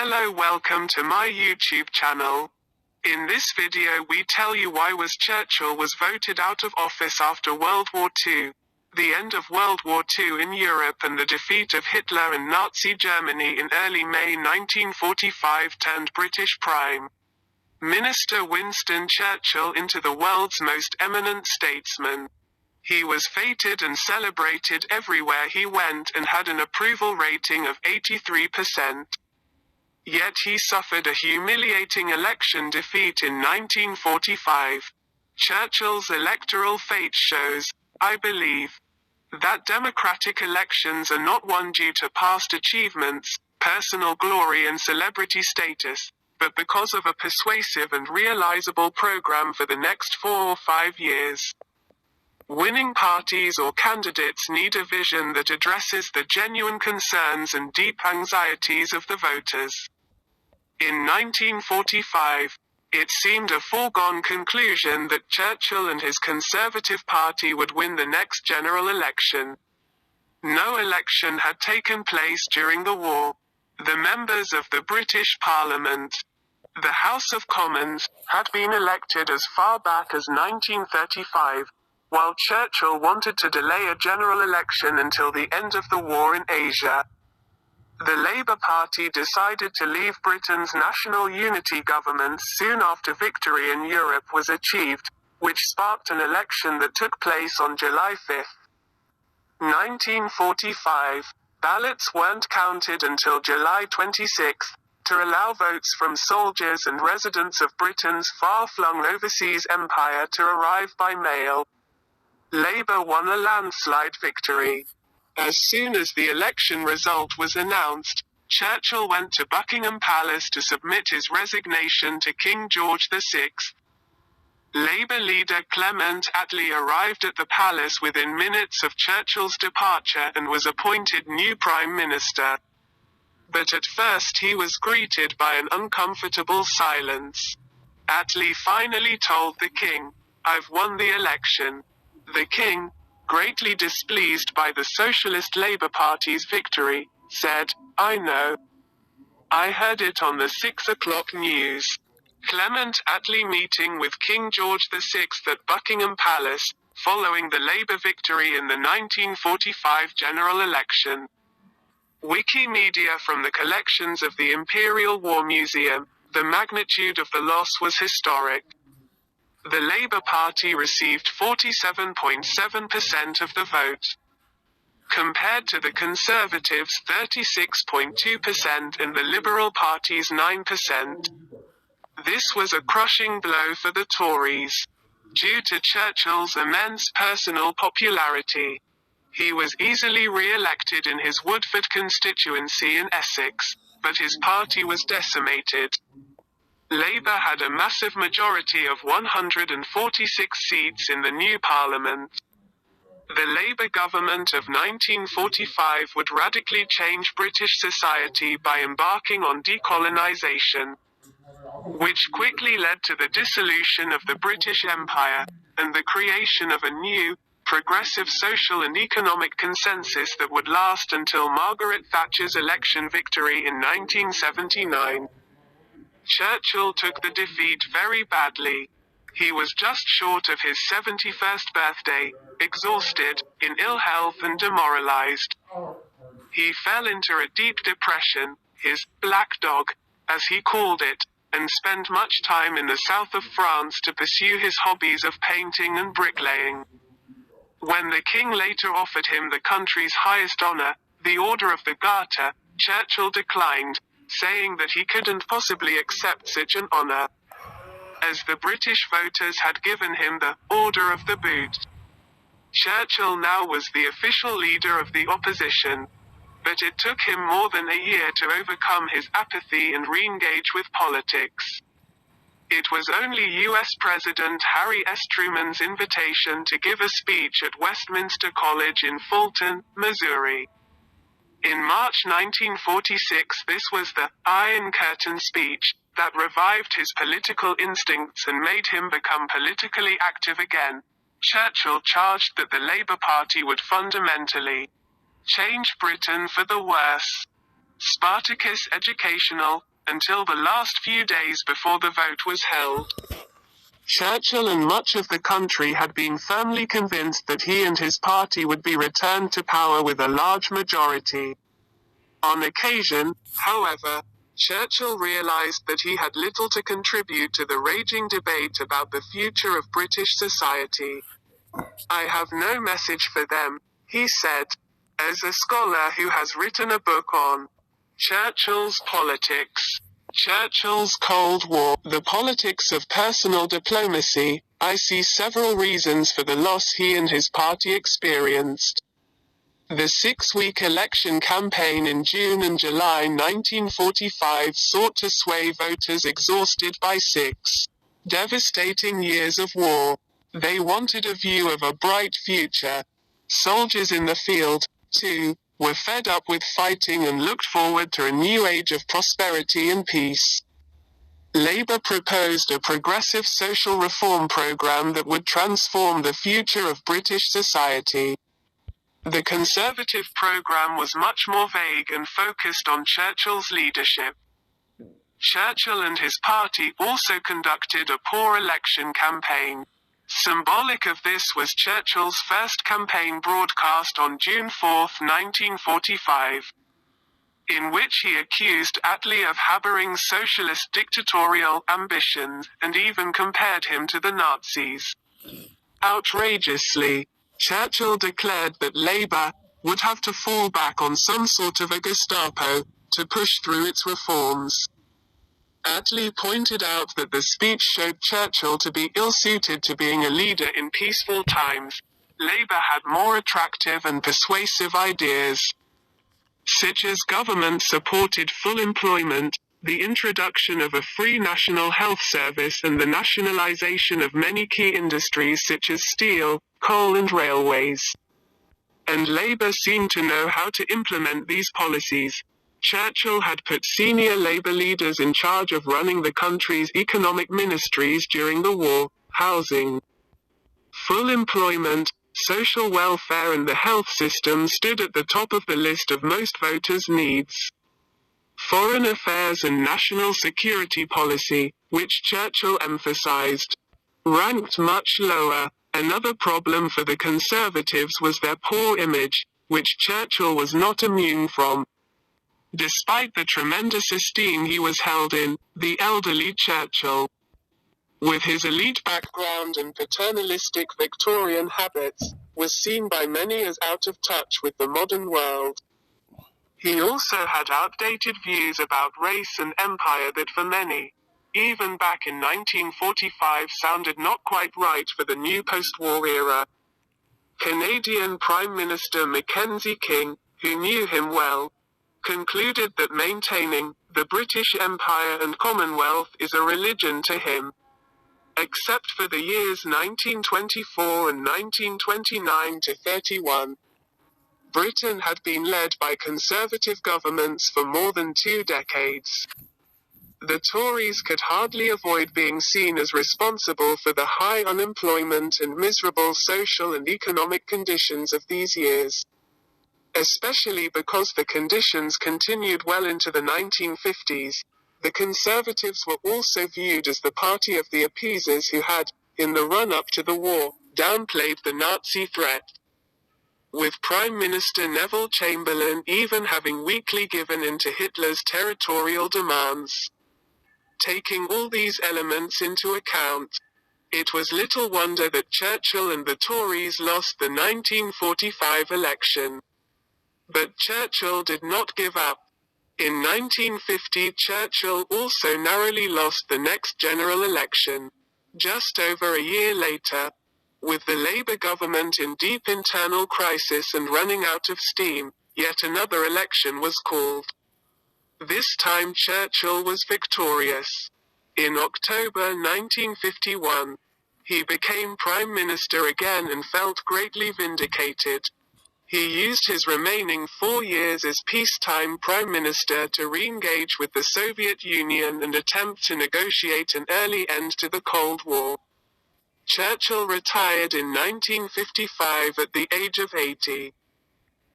Hello, welcome to my YouTube channel. In this video we tell you why Churchill was voted out of office after World War II. The end of World War II in Europe and the defeat of Hitler and Nazi Germany in early May 1945 turned British Prime Minister Winston Churchill into the world's most eminent statesman. He was feted and celebrated everywhere he went and had an approval rating of 83%. Yet he suffered a humiliating election defeat in 1945. Churchill's electoral fate shows, I believe, that democratic elections are not won due to past achievements, personal glory and celebrity status, but because of a persuasive and realizable program for the next 4 or 5 years. Winning parties or candidates need a vision that addresses the genuine concerns and deep anxieties of the voters. In 1945, it seemed a foregone conclusion that Churchill and his Conservative Party would win the next general election. No election had taken place during the war. The members of the British Parliament, the House of Commons, had been elected as far back as 1935, while Churchill wanted to delay a general election until the end of the war in Asia. The Labour Party decided to leave Britain's national unity government soon after victory in Europe was achieved, which sparked an election that took place on July 5, 1945. Ballots weren't counted until July 26, to allow votes from soldiers and residents of Britain's far-flung overseas empire to arrive by mail. Labour won a landslide victory. As soon as the election result was announced, Churchill went to Buckingham Palace to submit his resignation to King George VI. Labour leader Clement Attlee arrived at the palace within minutes of Churchill's departure and was appointed new Prime Minister. But at first he was greeted by an uncomfortable silence. Attlee finally told the king, "I've won the election." The king, greatly displeased by the Socialist Labour Party's victory, said, "I know. I heard it on the 6 o'clock news." Clement Attlee meeting with King George VI at Buckingham Palace, following the Labour victory in the 1945 general election. Wikimedia from the collections of the Imperial War Museum, the magnitude of the loss was historic. The Labour Party received 47.7% of the vote, compared to the Conservatives' 36.2% and the Liberal Party's 9%. This was a crushing blow for the Tories. Due to Churchill's immense personal popularity, he was easily re-elected in his Woodford constituency in Essex, but his party was decimated. Labour had a massive majority of 146 seats in the new parliament. The Labour government of 1945 would radically change British society by embarking on decolonisation, which quickly led to the dissolution of the British Empire, and the creation of a new, progressive social and economic consensus that would last until Margaret Thatcher's election victory in 1979. Churchill took the defeat very badly. He was just short of his 71st birthday, exhausted, in ill health and demoralized. He fell into a deep depression, his black dog, as he called it, and spent much time in the south of France to pursue his hobbies of painting and bricklaying. When the king later offered him the country's highest honor, the Order of the Garter, Churchill declined, saying that he couldn't possibly accept such an honor, as the British voters had given him the Order of the Boot. Churchill now was the official leader of the opposition, but it took him more than a year to overcome his apathy and re-engage with politics. It was only U.S. President Harry S. Truman's invitation to give a speech at Westminster College in Fulton, Missouri. In March 1946, this was the Iron Curtain speech that revived his political instincts and made him become politically active again. Churchill charged that the Labour Party would fundamentally change Britain for the worse. Spartacus Educational, until the last few days before the vote was held. Churchill and much of the country had been firmly convinced that he and his party would be returned to power with a large majority. On occasion, however, Churchill realized that he had little to contribute to the raging debate about the future of British society. "I have no message for them," he said. As a scholar who has written a book on Churchill's politics, Churchill's Cold War, the politics of personal diplomacy, I see several reasons for the loss he and his party experienced. The 6-week election campaign in June and July 1945 sought to sway voters exhausted by 6 devastating years of war. They wanted a view of a bright future. Soldiers in the field, too, were fed up with fighting and looked forward to a new age of prosperity and peace. Labour proposed a progressive social reform programme that would transform the future of British society. The Conservative programme was much more vague and focused on Churchill's leadership. Churchill and his party also conducted a poor election campaign. Symbolic of this was Churchill's first campaign broadcast on June 4, 1945, in which he accused Attlee of harboring socialist dictatorial ambitions, and even compared him to the Nazis. Outrageously, Churchill declared that Labour would have to fall back on some sort of a Gestapo to push through its reforms. Attlee pointed out that the speech showed Churchill to be ill-suited to being a leader in peaceful times. Labour had more attractive and persuasive ideas, such as government-supported full employment, the introduction of a free national health service and the nationalisation of many key industries such as steel, coal and railways. And Labour seemed to know how to implement these policies. Churchill had put senior Labour leaders in charge of running the country's economic ministries during the war: housing, full employment, social welfare and the health system stood at the top of the list of most voters' needs. Foreign affairs and national security policy, which Churchill emphasized, ranked much lower. Another problem for the Conservatives was their poor image, which Churchill was not immune from. Despite the tremendous esteem he was held in, the elderly Churchill, with his elite background and paternalistic Victorian habits, was seen by many as out of touch with the modern world. He also had outdated views about race and empire that for many, even back in 1945, sounded not quite right for the new post-war era. Canadian Prime Minister Mackenzie King, who knew him well, concluded that maintaining the British Empire and Commonwealth is a religion to him. Except for the years 1924 and 1929 to 31. Britain had been led by Conservative governments for more than 2 decades. The Tories could hardly avoid being seen as responsible for the high unemployment and miserable social and economic conditions of these years. Especially because the conditions continued well into the 1950s, the Conservatives were also viewed as the party of the appeasers who had, in the run-up to the war, downplayed the Nazi threat, with Prime Minister Neville Chamberlain even having weakly given in to Hitler's territorial demands. Taking all these elements into account, it was little wonder that Churchill and the Tories lost the 1945 election. But Churchill did not give up. In 1950, Churchill also narrowly lost the next general election. Just over a year later, with the Labour government in deep internal crisis and running out of steam, yet another election was called. This time Churchill was victorious. In October 1951, he became Prime Minister again and felt greatly vindicated. He used his remaining 4 years as peacetime Prime Minister to re-engage with the Soviet Union and attempt to negotiate an early end to the Cold War. Churchill retired in 1955 at the age of 80.